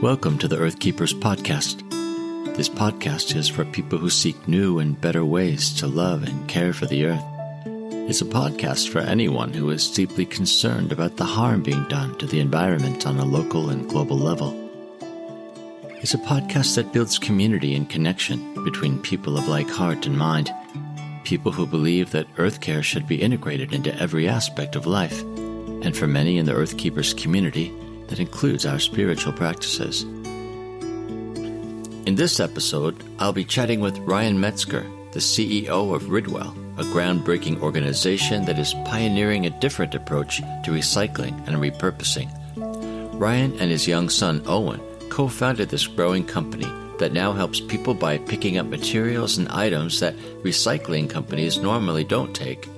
Welcome to the Earthkeepers podcast. This podcast is for people who seek new and better ways to love and care for the earth. It's a podcast for anyone who is deeply concerned about the harm being done to the environment on a local and global level. It's a podcast that builds community and connection between people of like heart and mind, people who believe that Earthcare should be integrated into every aspect of life, and for many in the Earthkeepers community, that includes our spiritual practices. In this episode, I'll be chatting with Ryan Metzger, the CEO of Ridwell, a groundbreaking organization that is pioneering a different approach to recycling and repurposing. Ryan and his young son, Owen, co-founded this growing company that now helps people by picking up materials and items that recycling companies normally don't take.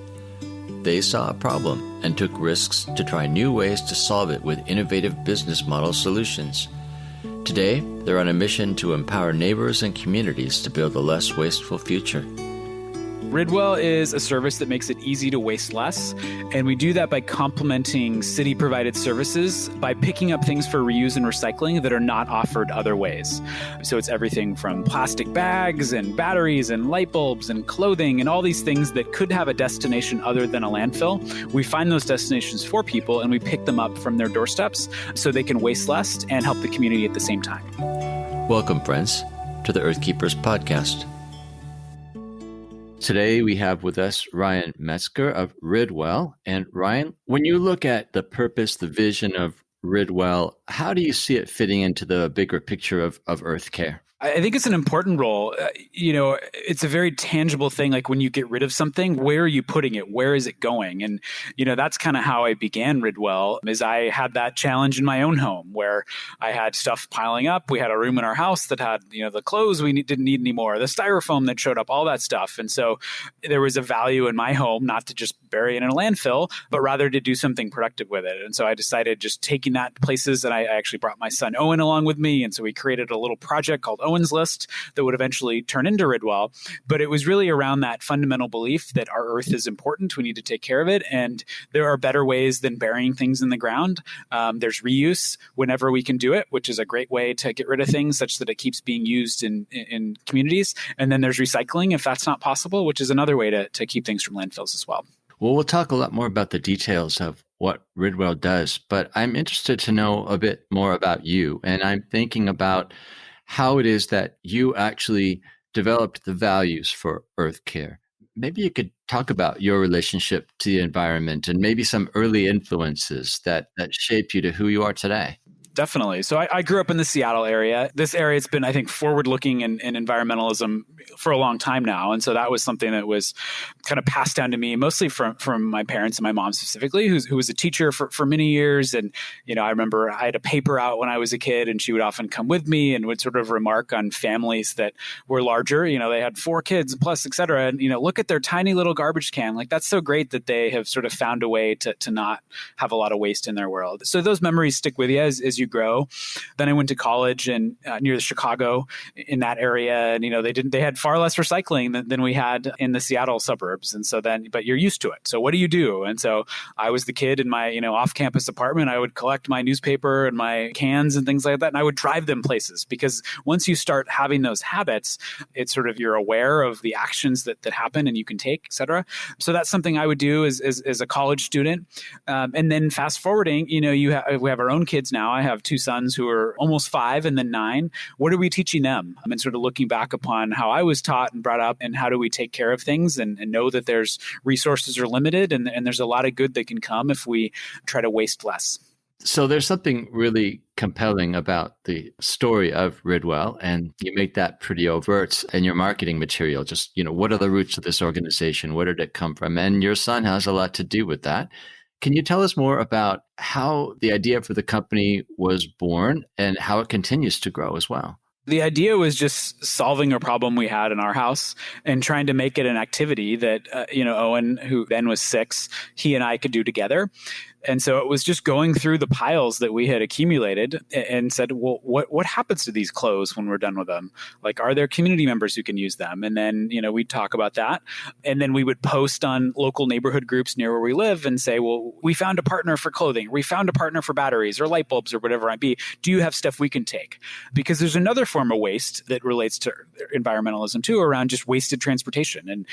They saw a problem and took risks to try new ways to solve it with innovative business model solutions. Today, they're on a mission to empower neighbors and communities to build a less wasteful future. Ridwell is a service that makes it easy to waste less, and we do that by complementing city-provided services by picking up things for reuse and recycling that are not offered other ways. So it's everything from plastic bags and batteries and light bulbs and clothing and all these things that could have a destination other than a landfill. We find those destinations for people and we pick them up from their doorsteps so they can waste less and help the community at the same time. Welcome, friends, to the Earthkeepers podcast. Today, we have with us Ryan Metzger of Ridwell. And Ryan, when you look at the purpose, the vision of Ridwell, how do you see it fitting into the bigger picture of Earthcare? I think it's an important role. It's a very tangible thing. Like when you get rid of something, where are you putting it? Where is it going? And, that's kind of how I began Ridwell, is I had that challenge in my own home where I had stuff piling up. We had a room in our house that had, the clothes we didn't need anymore, the styrofoam that showed up, all that stuff. And so there was a value in my home, not to just bury it in a landfill, but rather to do something productive with it. And so I decided just taking that places, and I actually brought my son Owen along with me. And so we created a little project called Owen's List that would eventually turn into Ridwell. But it was really around that fundamental belief that our earth is important. We need to take care of it. And there are better ways than burying things in the ground. There's reuse whenever we can do it, which is a great way to get rid of things such that it keeps being used in communities. And then there's recycling if that's not possible, which is another way to keep things from landfills as well. Well, we'll talk a lot more about the details of what Ridwell does, but I'm interested to know a bit more about you. And I'm thinking about how it is that you actually developed the values for Earthcare. Maybe you could talk about your relationship to the environment and maybe some early influences that shaped you to who you are today. Definitely. So I grew up in the Seattle area. This area has been, I think, forward-looking in environmentalism for a long time now. And so that was something that was kind of passed down to me, mostly from my parents and my mom specifically, who was a teacher for many years. And, I remember I had a paper out when I was a kid, and she would often come with me and would sort of remark on families that were larger. They had 4 kids plus, et cetera. And, look at their tiny little garbage can. Like, that's so great that they have sort of found a way to not have a lot of waste in their world. So those memories stick with you as you grow. Then I went to college and near Chicago in that area, and they had far less recycling than we had in the Seattle suburbs. And so but you're used to it. So what do you do? And so I was the kid in my off-campus apartment. I would collect my newspaper and my cans and things like that, and I would drive them places, because once you start having those habits, it's sort of you're aware of the actions that happen and you can take, et cetera. So that's something I would do as a college student. And then fast forwarding, we have our own kids now. I have 2 sons who are almost 5 and then 9. What are we teaching them? And sort of looking back upon how I was taught and brought up, and how do we take care of things and know that there's resources are limited and there's a lot of good that can come if we try to waste less. So there's something really compelling about the story of Ridwell, and you make that pretty overt in your marketing material. Just, what are the roots of this organization? Where did it come from? And your son has a lot to do with that. Can you tell us more about how the idea for the company was born and how it continues to grow as well? The idea was just solving a problem we had in our house and trying to make it an activity that, Owen, who then was 6, he and I could do together. And so it was just going through the piles that we had accumulated and said, well, what happens to these clothes when we're done with them? Like, are there community members who can use them? And then, we'd talk about that. And then we would post on local neighborhood groups near where we live and say, well, we found a partner for clothing. We found a partner for batteries or light bulbs or whatever it might be. Do you have stuff we can take? Because there's another form of waste that relates to environmentalism too, around just wasted transportation and,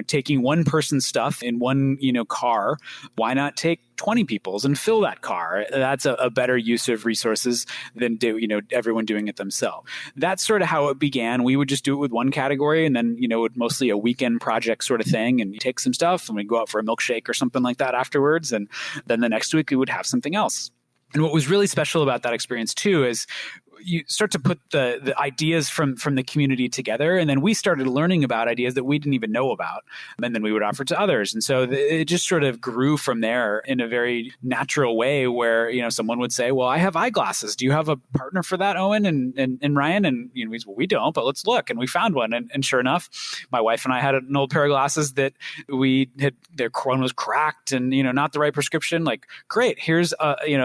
taking one person's stuff in one, car. Why not take 20 people's and fill that car? That's a better use of resources than everyone doing it themselves. That's sort of how it began. We would just do it with one category, and then it mostly a weekend project sort of thing, and you take some stuff and we'd go out for a milkshake or something like that afterwards, and then the next week we would have something else. And what was really special about that experience too is you start to put the ideas from the community together. And then we started learning about ideas that we didn't even know about. And then we would offer to others. And so it just sort of grew from there in a very natural way where, someone would say, well, I have eyeglasses. Do you have a partner for that, Owen and Ryan? And we said, well, we don't, but let's look. And we found one. And sure enough, my wife and I had an old pair of glasses that their one was cracked and, not the right prescription. Like, great, here's,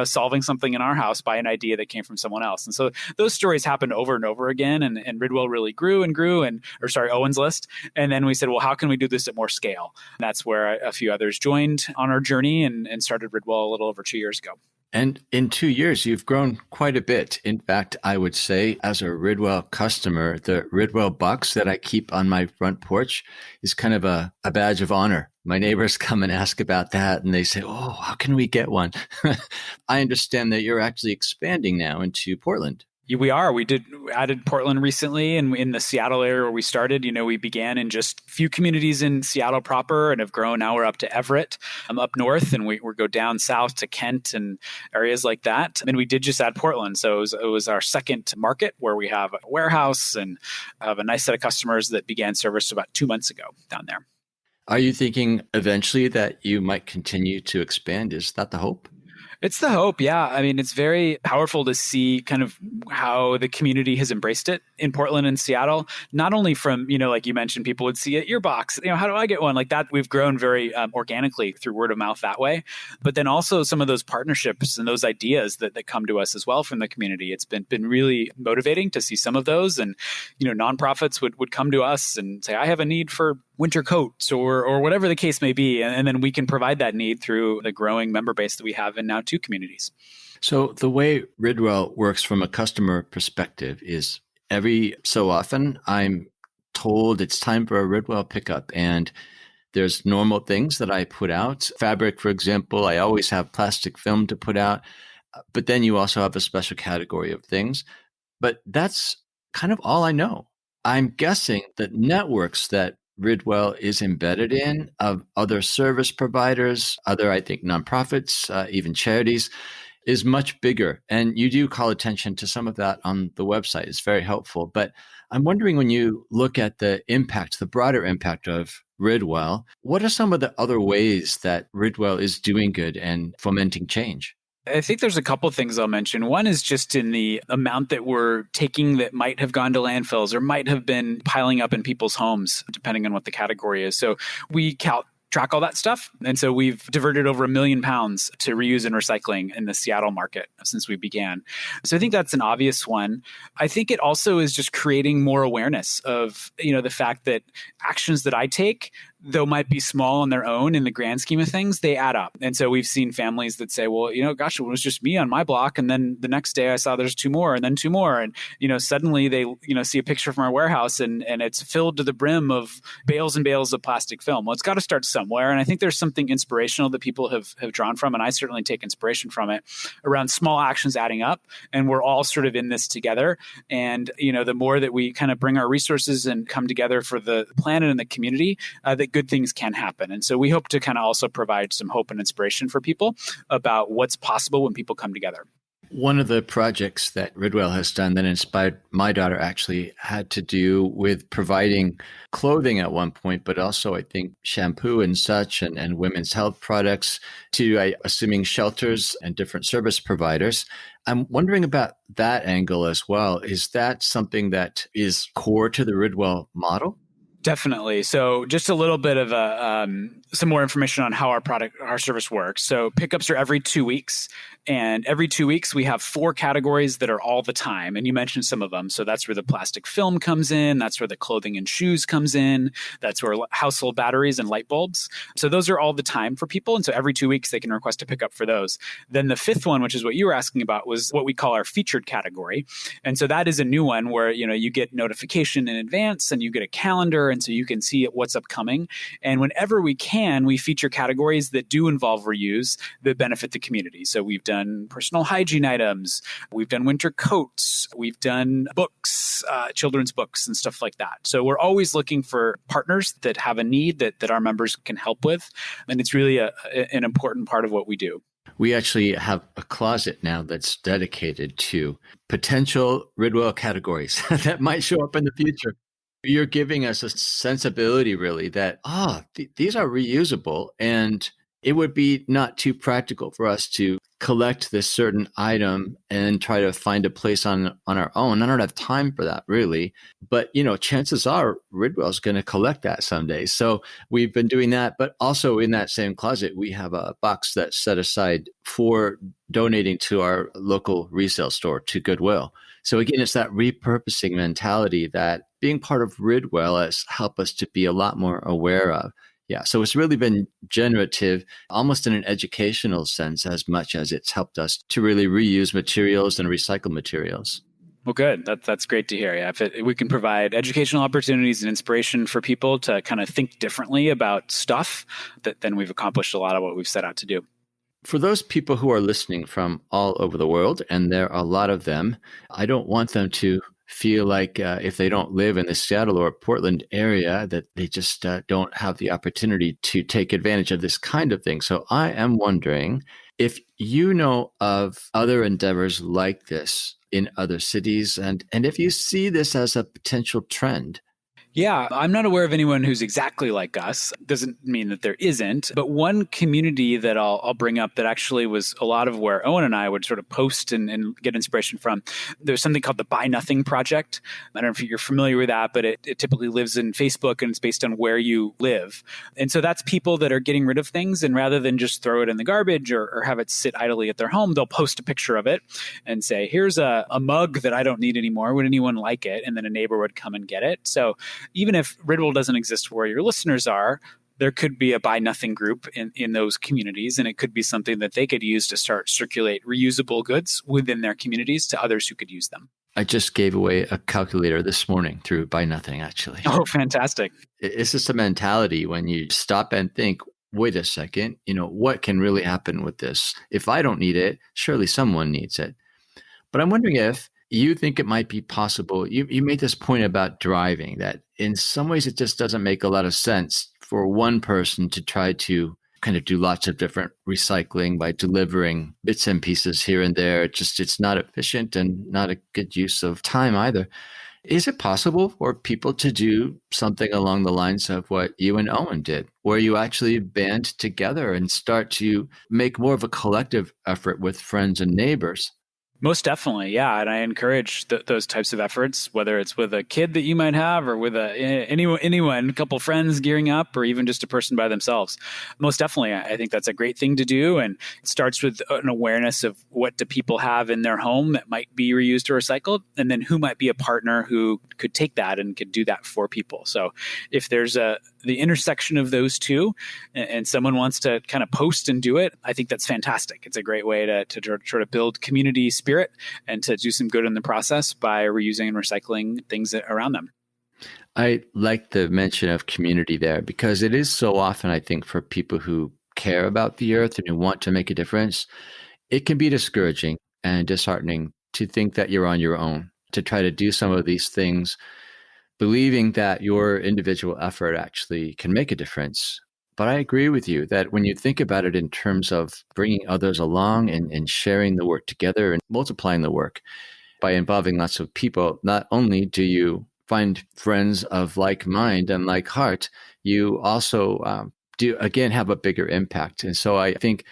solving something in our house by an idea that came from someone else. And so those stories happened over and over again, and Ridwell really grew and grew, Owen's List. And then we said, well, how can we do this at more scale? And that's where a few others joined on our journey and started Ridwell a little over 2 years ago. And in 2 years, you've grown quite a bit. In fact, I would say as a Ridwell customer, the Ridwell box that I keep on my front porch is kind of a badge of honor. My neighbors come and ask about that, and they say, oh, how can we get one? I understand that you're actually expanding now into Portland. We are. We added Portland recently, and in the Seattle area where we started, we began in just a few communities in Seattle proper and have grown. Now we're up to Everett, up north, and we go down south to Kent and areas like that. And we did just add Portland. So it was our second market where we have a warehouse and have a nice set of customers that began service about 2 months ago down there. Are you thinking eventually that you might continue to expand? Is that the hope? It's the hope, yeah. I mean, it's very powerful to see kind of how the community has embraced it in Portland and Seattle. Not only from, like you mentioned, people would see it, your box, how do I get one? Like that, we've grown very organically through word of mouth that way. But then also some of those partnerships and those ideas that come to us as well from the community. It's been really motivating to see some of those. And, nonprofits would come to us and say, I have a need for winter coats or whatever the case may be. And then we can provide that need through the growing member base that we have in now 2 communities. So the way Ridwell works from a customer perspective is every so often I'm told it's time for a Ridwell pickup, and there's normal things that I put out. Fabric, for example, I always have plastic film to put out, but then you also have a special category of things. But that's kind of all I know. I'm guessing that networks that Ridwell is embedded in of other service providers, other, I think, nonprofits, even charities, is much bigger. And you do call attention to some of that on the website. It's very helpful. But I'm wondering, when you look at the impact, the broader impact of Ridwell, what are some of the other ways that Ridwell is doing good and fomenting change? I think there's a couple of things I'll mention. One is just in the amount that we're taking that might have gone to landfills or might have been piling up in people's homes, depending on what the category is. So we track all that stuff. And so we've diverted over 1 million pounds to reuse and recycling in the Seattle market since we began. So I think that's an obvious one. I think it also is just creating more awareness of, the fact that actions that I take, though might be small on their own in the grand scheme of things, they add up. And so we've seen families that say, well, gosh, it was just me on my block. And then the next day I saw there's 2 more and then 2 more. And, suddenly they, see a picture from our warehouse and it's filled to the brim of bales and bales of plastic film. Well, it's got to start somewhere. And I think there's something inspirational that people have drawn from. And I certainly take inspiration from it around small actions adding up. And we're all sort of in this together. And, the more that we kind of bring our resources and come together for the planet and the community, that good things can happen. And so we hope to kind of also provide some hope and inspiration for people about what's possible when people come together. One of the projects that Ridwell has done that inspired my daughter actually had to do with providing clothing at one point, but also I think shampoo and such and women's health products to, assuming shelters and different service providers. I'm wondering about that angle as well. Is that something that is core to the Ridwell model? Definitely. So just a little bit of some more information on how our service works. So pickups are every 2 weeks. And every 2 weeks, we have 4 categories that are all the time. And you mentioned some of them. So that's where the plastic film comes in. That's where the clothing and shoes comes in. That's where household batteries and light bulbs. So those are all the time for people. And so every 2 weeks, they can request a pickup for those. Then the 5th one, which is what you were asking about, was what we call our featured category. And so that is a new one where, you get notification in advance and you get a calendar. And so you can see what's upcoming. And whenever we can, we feature categories that do involve reuse that benefit the community. So we've done personal hygiene items, we've done winter coats, we've done books, children's books and stuff like that. So we're always looking for partners that have a need that our members can help with. And it's really an important part of what we do. We actually have a closet now that's dedicated to potential Ridwell categories that might show up in the future. You're giving us a sensibility really that, these are reusable, and it would be not too practical for us to collect this certain item and try to find a place on our own. I don't have time for that really, but chances are Ridwell's going to collect that someday. So we've been doing that, but also in that same closet, we have a box that's set aside for donating to our local resale store, to Goodwill. So again, it's that repurposing mentality that being part of Ridwell has helped us to be a lot more aware of. Yeah, so it's really been generative, almost in an educational sense, as much as it's helped us to really reuse materials and recycle materials. Well, good. That's great to hear. Yeah, if we can provide educational opportunities and inspiration for people to kind of think differently about stuff, then we've accomplished a lot of what we've set out to do. For those people who are listening from all over the world, and there are a lot of them, I don't want them to feel like if they don't live in the Seattle or Portland area, that they just don't have the opportunity to take advantage of this kind of thing. So I am wondering if you know of other endeavors like this in other cities, and if you see this as a potential trend. Yeah, I'm not aware of anyone who's exactly like us. Doesn't mean that there isn't. But one community that I'll bring up that actually was a lot of where Owen and I would sort of post and get inspiration from. There's something called the Buy Nothing Project. I don't know if you're familiar with that, but it typically lives in Facebook and it's based on where you live. And so that's people that are getting rid of things, and rather than just throw it in the garbage or have it sit idly at their home, they'll post a picture of it and say, here's a mug that I don't need anymore. Would anyone like it? And then a neighbor would come and get it. So even if Ridwell doesn't exist where your listeners are, there could be a Buy Nothing group in those communities, and it could be something that they could use to start circulate reusable goods within their communities to others who could use them. I just gave away a calculator this morning through Buy Nothing, actually. Oh, fantastic. It's just a mentality when you stop and think, wait a second, what can really happen with this? If I don't need it, surely someone needs it. But I'm wondering if you think it might be possible. You made this point about driving, that in some ways it just doesn't make a lot of sense for one person to try to kind of do lots of different recycling by delivering bits and pieces here and there. It's not efficient and not a good use of time either. Is it possible for people to do something along the lines of what you and Owen did, where you actually band together and start to make more of a collective effort with friends and neighbors? Most definitely, yeah. And I encourage those types of efforts, whether it's with a kid that you might have or with anyone, a couple friends gearing up, or even just a person by themselves. Most definitely, I think that's a great thing to do. And it starts with an awareness of what do people have in their home that might be reused or recycled, and then who might be a partner who could take that and could do that for people. So if there's the intersection of those two and someone wants to kind of post and do it, I think that's fantastic. It's a great way to try to build community spirit and to do some good in the process by reusing and recycling things around them. I like the mention of community there, because it is so often, I think, for people who care about the earth and who want to make a difference, it can be discouraging and disheartening to think that you're on your own to try to do some of these things, believing that your individual effort actually can make a difference. But I agree with you that when you think about it in terms of bringing others along and sharing the work together and multiplying the work by involving lots of people, not only do you find friends of like mind and like heart, you also do, again, have a bigger impact. And so I think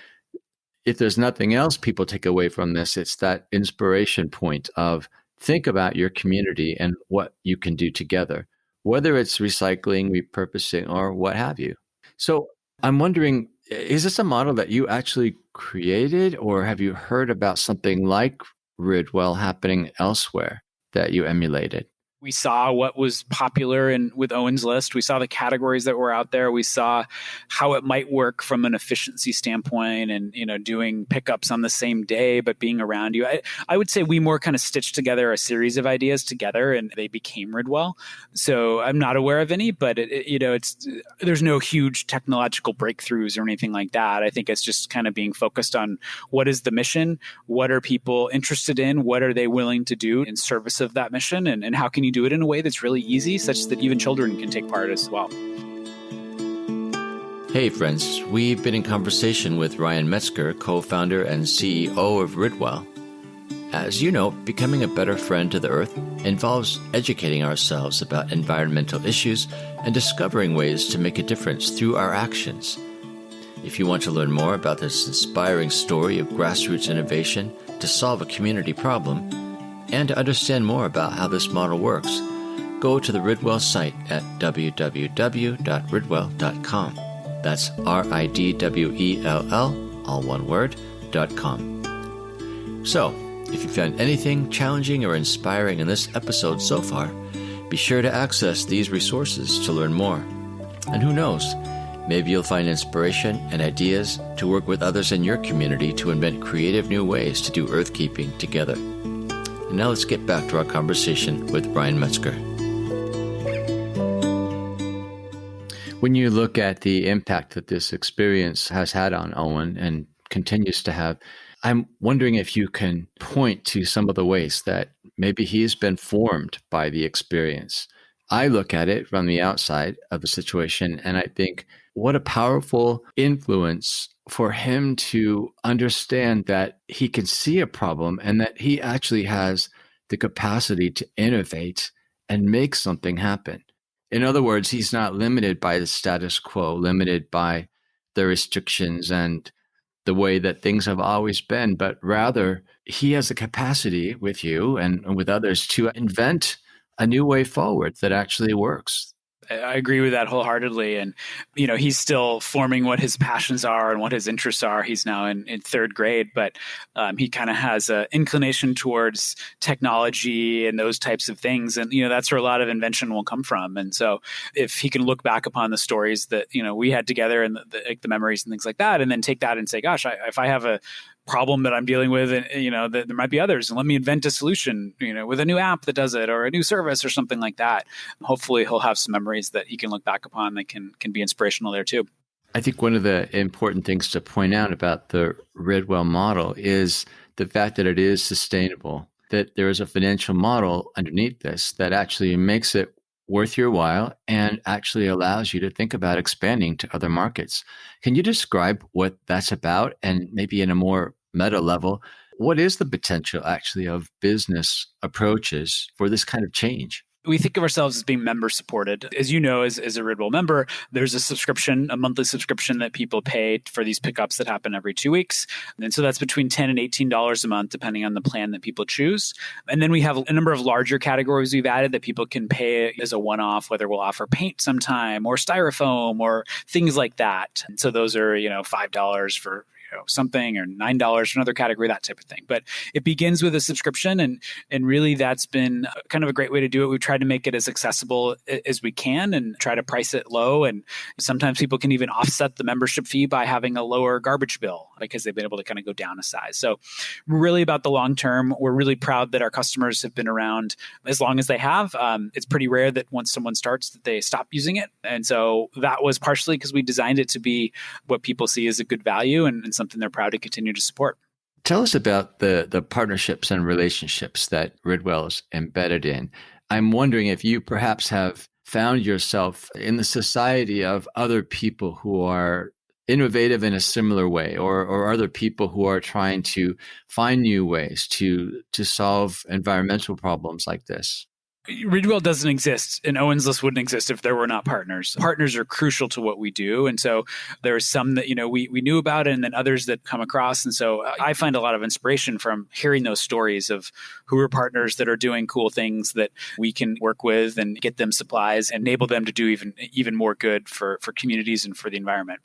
if there's nothing else people take away from this, it's that inspiration point of think about your community and what you can do together. whether it's recycling, repurposing, or what have you. So I'm wondering, is this a model that you actually created, or have you heard about something like Ridwell happening elsewhere that you emulated? We saw what was popular with Owen's list. We saw the categories that were out there. We saw how it might work from an efficiency standpoint, and doing pickups on the same day but being around you. I would say we more kind of stitched together a series of ideas together, and they became Ridwell. So I'm not aware of any, but there's no huge technological breakthroughs or anything like that. I think it's just kind of being focused on what is the mission, what are people interested in, what are they willing to do in service of that mission, and how can you do it in a way that's really easy, such that even children can take part as well. Hey friends, we've been in conversation with Ryan Metzger, co-founder and CEO of Ridwell. As you know, becoming a better friend to the earth involves educating ourselves about environmental issues and discovering ways to make a difference through our actions. If you want to learn more about this inspiring story of grassroots innovation to solve a community problem, and to understand more about how this model works, go to the Ridwell site at www.ridwell.com. That's RIDWELL, all one word, .com. So, if you found anything challenging or inspiring in this episode so far, be sure to access these resources to learn more. And who knows, maybe you'll find inspiration and ideas to work with others in your community to invent creative new ways to do earthkeeping together. And now let's get back to our conversation with Ryan Metzger. When you look at the impact that this experience has had on Owen and continues to have, I'm wondering if you can point to some of the ways that maybe he's been formed by the experience. I look at it from the outside of the situation and I think, what a powerful influence for him to understand that he can see a problem and that he actually has the capacity to innovate and make something happen. In other words, he's not limited by the status quo, limited by the restrictions and the way that things have always been, but rather he has the capacity with you and with others to invent a new way forward that actually works. I agree with that wholeheartedly. And, he's still forming what his passions are and what his interests are. He's now in third grade, but he kind of has an inclination towards technology and those types of things. And, that's where a lot of invention will come from. And so if he can look back upon the stories that, we had together and the memories and things like that, and then take that and say, gosh, if I have a problem that I'm dealing with, and that there might be others, and let me invent a solution, with a new app that does it or a new service or something like that. Hopefully he'll have some memories that he can look back upon that can be inspirational there too. I think one of the important things to point out about the Ridwell model is the fact that it is sustainable, that there is a financial model underneath this that actually makes it worth your while and actually allows you to think about expanding to other markets. Can you describe what that's about? And maybe in a more meta level, what is the potential actually of business approaches for this kind of change? We think of ourselves as being member supported. As you know, as a Ridwell member, there's a subscription, a monthly subscription that people pay for these pickups that happen every 2 weeks. And so that's between $10 and $18 a month, depending on the plan that people choose. And then we have a number of larger categories we've added that people can pay as a one-off, whether we'll offer paint sometime or styrofoam or things like that. And so those are, $5 for something, or $9 for another category, that type of thing. But it begins with a subscription, and really that's been kind of a great way to do it. We've tried to make it as accessible as we can and try to price it low. And sometimes people can even offset the membership fee by having a lower garbage bill because they've been able to kind of go down a size. So really about the long term, we're really proud that our customers have been around as long as they have. It's pretty rare that once someone starts that they stop using it. And so that was partially because we designed it to be what people see as a good value and something they're proud to continue to support. Tell us about the partnerships and relationships that Ridwell is embedded in. I'm wondering if you perhaps have found yourself in the society of other people who are innovative in a similar way, or other people who are trying to find new ways to solve environmental problems like this. Ridwell doesn't exist, and Owen's List wouldn't exist if there were not partners. Partners are crucial to what we do. And so there are some that, we knew about, and then others that come across. And so I find a lot of inspiration from hearing those stories of who are partners that are doing cool things that we can work with and get them supplies and enable them to do even more good for communities and for the environment.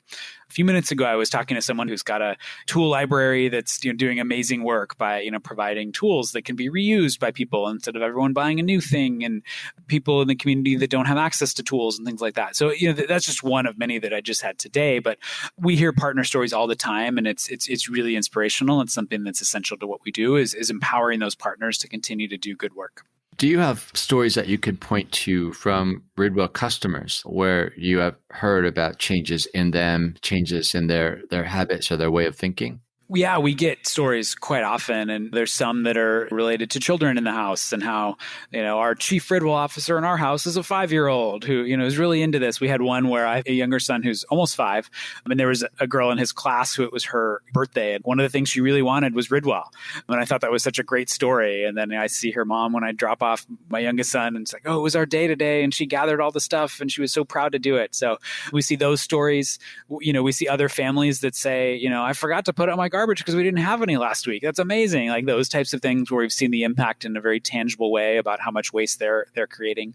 A few minutes ago, I was talking to someone who's got a tool library that's doing amazing work by providing tools that can be reused by people instead of everyone buying a new thing, and people in the community that don't have access to tools and things like that. So that's just one of many that I just had today. But we hear partner stories all the time, and it's really inspirational. It's something that's essential to what we do is empowering those partners to continue to do good work. Do you have stories that you could point to from Ridwell customers where you have heard about changes in them, changes in their habits or their way of thinking? Yeah, we get stories quite often, and there's some that are related to children in the house and how, our chief Ridwell officer in our house is a 5-year-old who, is really into this. We had one where I have a younger son who's almost 5. And there was a girl in his class who it was her birthday. And one of the things she really wanted was Ridwell. And I thought that was such a great story. And then I see her mom when I drop off my youngest son, and it's like, oh, it was our day today. And she gathered all the stuff and she was so proud to do it. So we see those stories. We see other families that say, I forgot to put out my garbage because we didn't have any last week. That's amazing. Like those types of things where we've seen the impact in a very tangible way about how much waste they're creating.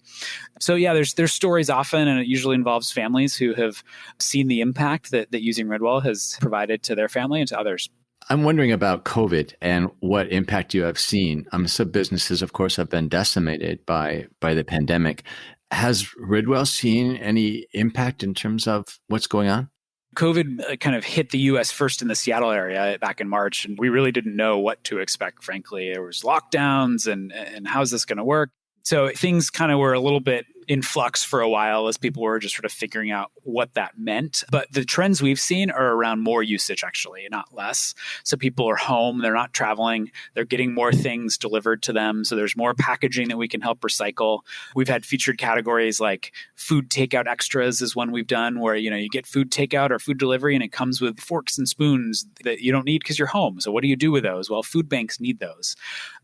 So yeah, there's stories often, and it usually involves families who have seen the impact that using Ridwell has provided to their family and to others. I'm wondering about COVID and what impact you have seen. Some businesses, of course, have been decimated by the pandemic. Has Ridwell seen any impact in terms of what's going on? COVID kind of hit the U.S. first in the Seattle area back in March, and we really didn't know what to expect, frankly. There was lockdowns, and how's this going to work? So things kind of were a little bit in flux for a while as people were just sort of figuring out what that meant. But the trends we've seen are around more usage, actually, not less. So people are home, they're not traveling, they're getting more things delivered to them. So there's more packaging that we can help recycle. We've had featured categories like food takeout extras is one we've done where, you get food takeout or food delivery and it comes with forks and spoons that you don't need because you're home. So what do you do with those? Well, food banks need those.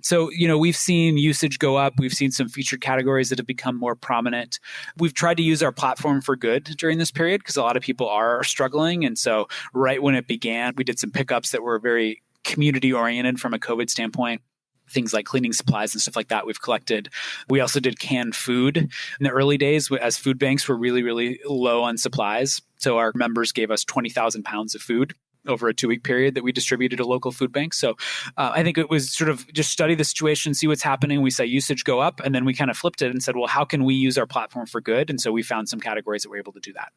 So, we've seen usage go up. We've seen some featured categories that have become more prominent. We've tried to use our platform for good during this period because a lot of people are struggling. And so right when it began, we did some pickups that were very community oriented from a COVID standpoint. Things like cleaning supplies and stuff like that we've collected. We also did canned food in the early days as food banks were really, really low on supplies. So our members gave us 20,000 pounds of food over a 2-week period that we distributed to local food banks. So I think it was sort of just study the situation, see what's happening. We saw usage go up, and then we kind of flipped it and said, well, how can we use our platform for good? And so we found some categories that were able to do that.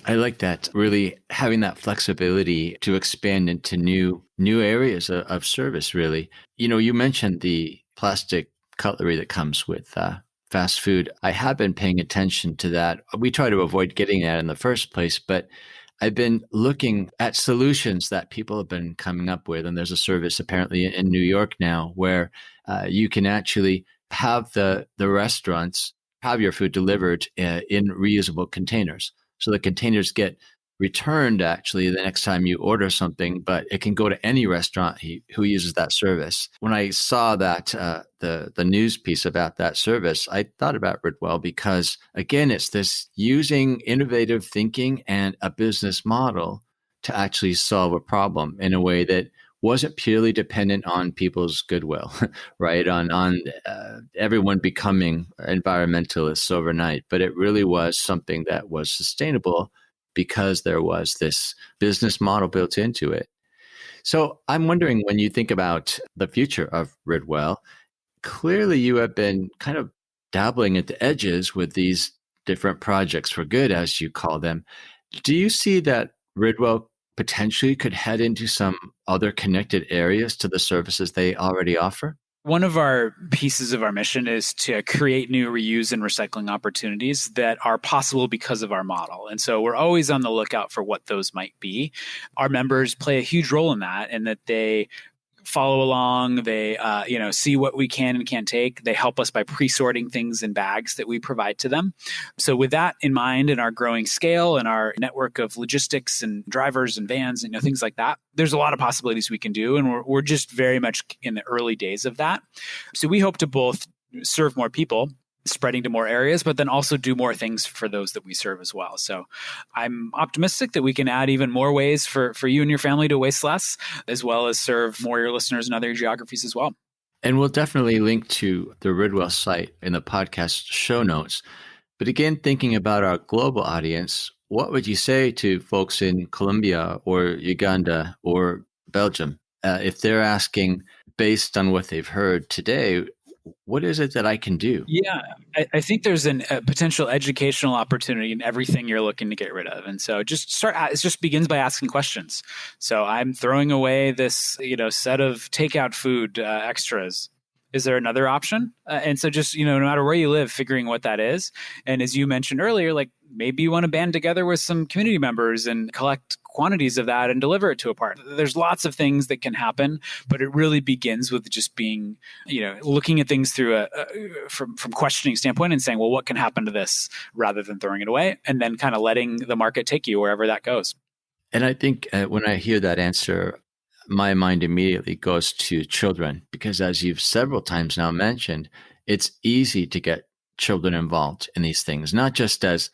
I like that, really having that flexibility to expand into new areas of service, really. You mentioned the plastic cutlery that comes with fast food. I have been paying attention to that. We try to avoid getting that in the first place, but I've been looking at solutions that people have been coming up with. And there's a service apparently in New York now where you can actually have the restaurants have your food delivered in reusable containers. So the containers get returned actually the next time you order something, but it can go to any restaurant who uses that service. When I saw that the news piece about that service, I thought about Ridwell because, again, it's this using innovative thinking and a business model to actually solve a problem in a way that wasn't purely dependent on people's goodwill, right? On everyone becoming environmentalists overnight, but it really was something that was sustainable because there was this business model built into it. So I'm wondering, when you think about the future of Ridwell, clearly you have been kind of dabbling at the edges with these different projects for good, as you call them. Do you see that Ridwell potentially could head into some other connected areas to the services they already offer? One of our pieces of our mission is to create new reuse and recycling opportunities that are possible because of our model. And so we're always on the lookout for what those might be. Our members play a huge role in that, and that they follow along. They, see what we can and can't take. They help us by pre-sorting things in bags that we provide to them. So with that in mind, and our growing scale and our network of logistics and drivers and vans and things like that, there's a lot of possibilities we can do. And we're just very much in the early days of that. So we hope to both serve more people spreading to more areas, but then also do more things for those that we serve as well. So I'm optimistic that we can add even more ways for you and your family to waste less, as well as serve more of your listeners in other geographies as well. And we'll definitely link to the Ridwell site in the podcast show notes. But again, thinking about our global audience, what would you say to folks in Colombia or Uganda or Belgium if they're asking, based on what they've heard today, what is it that I can do? Yeah, I think there's a potential educational opportunity in everything you're looking to get rid of. And so it just begins by asking questions. So I'm throwing away this, set of takeout food extras. Is there another option? And so just, no matter where you live, figuring what that is. And as you mentioned earlier, like maybe you want to band together with some community members and collect quantities of that and deliver it to a part. There's lots of things that can happen, but it really begins with just being, looking at things through from questioning standpoint and saying, well, what can happen to this rather than throwing it away? And then kind of letting the market take you wherever that goes. And I think when I hear that answer, my mind immediately goes to children, because as you've several times now mentioned, it's easy to get children involved in these things, not just as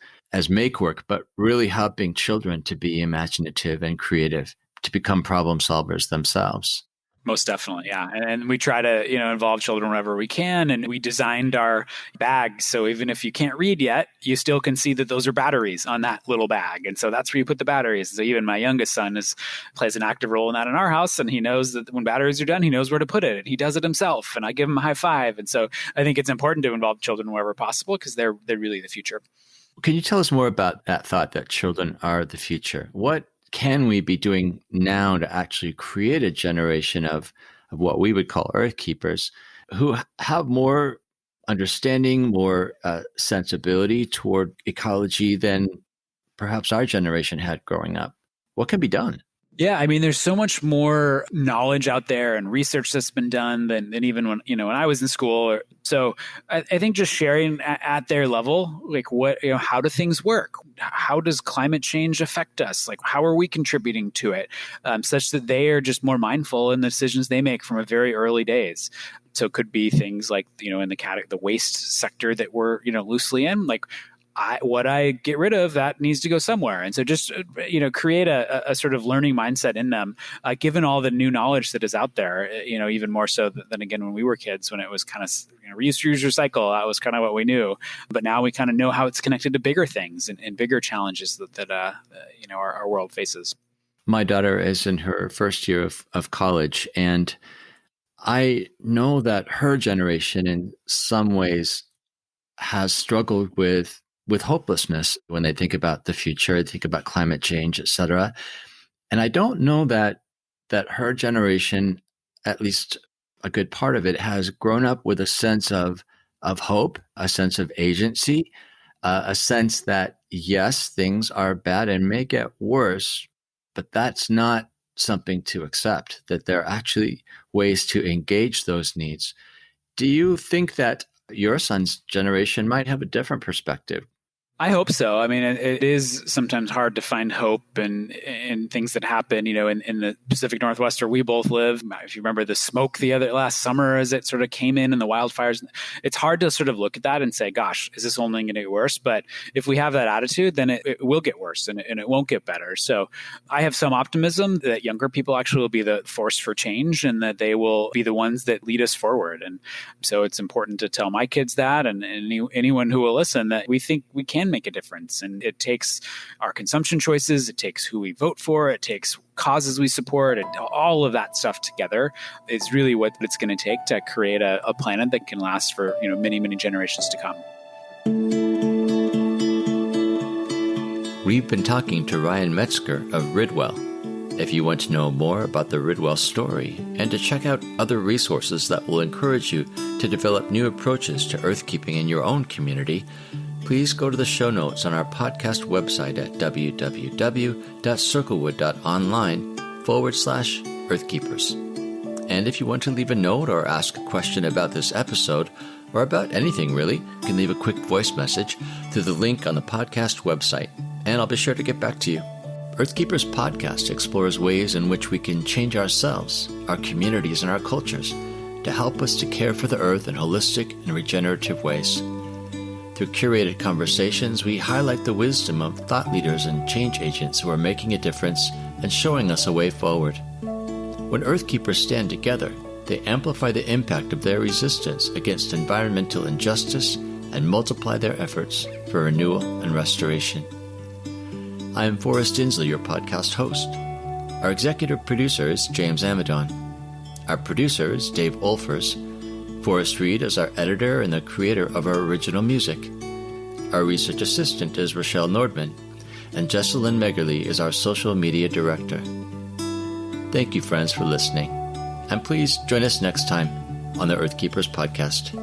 make work, but really helping children to be imaginative and creative, to become problem solvers themselves. Most definitely, yeah. And we try to, involve children wherever we can. And we designed our bags. So even if you can't read yet, you still can see that those are batteries on that little bag. And so that's where you put the batteries. So even my youngest son plays an active role in that in our house. And he knows that when batteries are done, he knows where to put it. And he does it himself. And I give him a high five. And so I think it's important to involve children wherever possible, because they're really the future. Can you tell us more about that thought that children are the future? What can we be doing now to actually create a generation of what we would call earth keepers who have more understanding, more sensibility toward ecology than perhaps our generation had growing up? What can be done? Yeah, I mean, there's so much more knowledge out there and research that's been done than even when I was in school. So I think just sharing at their level, like how do things work? How does climate change affect us? Like, how are we contributing to it? Such that they are just more mindful in the decisions they make from a very early days. So it could be things like, in the waste sector that we're, loosely in, like, what I get rid of, that needs to go somewhere. And so just, create a sort of learning mindset in them, given all the new knowledge that is out there, even more so than again, when we were kids, when it was kind of, reuse, reuse, recycle, that was kind of what we knew. But now we kind of know how it's connected to bigger things and bigger challenges that our world faces. My daughter is in her first year of college, and I know that her generation in some ways has struggled with hopelessness when they think about the future, they think about climate change, et cetera. And I don't know that her generation, at least a good part of it, has grown up with a sense of hope, a sense of agency, a sense that, yes, things are bad and may get worse, but that's not something to accept, that there are actually ways to engage those needs. Do you think that your son's generation might have a different perspective? I hope so. I mean, it is sometimes hard to find hope in things that happen, in the Pacific Northwest where we both live. If you remember the smoke last summer as it sort of came in and the wildfires, it's hard to sort of look at that and say, gosh, is this only going to get worse? But if we have that attitude, then it will get worse and it won't get better. So I have some optimism that younger people actually will be the force for change and that they will be the ones that lead us forward. And so it's important to tell my kids that and anyone who will listen that we think we can make a difference. And it takes our consumption choices, it takes who we vote for, it takes causes we support, and all of that stuff together is really what it's going to take to create a planet that can last for many, many generations to come. We've been talking to Ryan Metzger of Ridwell. If you want to know more about the Ridwell story and to check out other resources that will encourage you to develop new approaches to earthkeeping in your own community, please go to the show notes on our podcast website at www.circlewood.online/earthkeepers. And if you want to leave a note or ask a question about this episode, or about anything really, you can leave a quick voice message through the link on the podcast website, and I'll be sure to get back to you. Earthkeepers podcast explores ways in which we can change ourselves, our communities, and our cultures to help us to care for the earth in holistic and regenerative ways. Through curated conversations, we highlight the wisdom of thought leaders and change agents who are making a difference and showing us a way forward. When Earthkeepers stand together, they amplify the impact of their resistance against environmental injustice and multiply their efforts for renewal and restoration. I am Forrest Inslee, your podcast host. Our executive producer is James Amadon. Our producer is Dave Olfers. Forrest Reed is our editor and the creator of our original music. Our research assistant is Rochelle Nordman, and Jessalyn Megerly is our social media director. Thank you, friends, for listening, and please join us next time on the Earthkeepers podcast.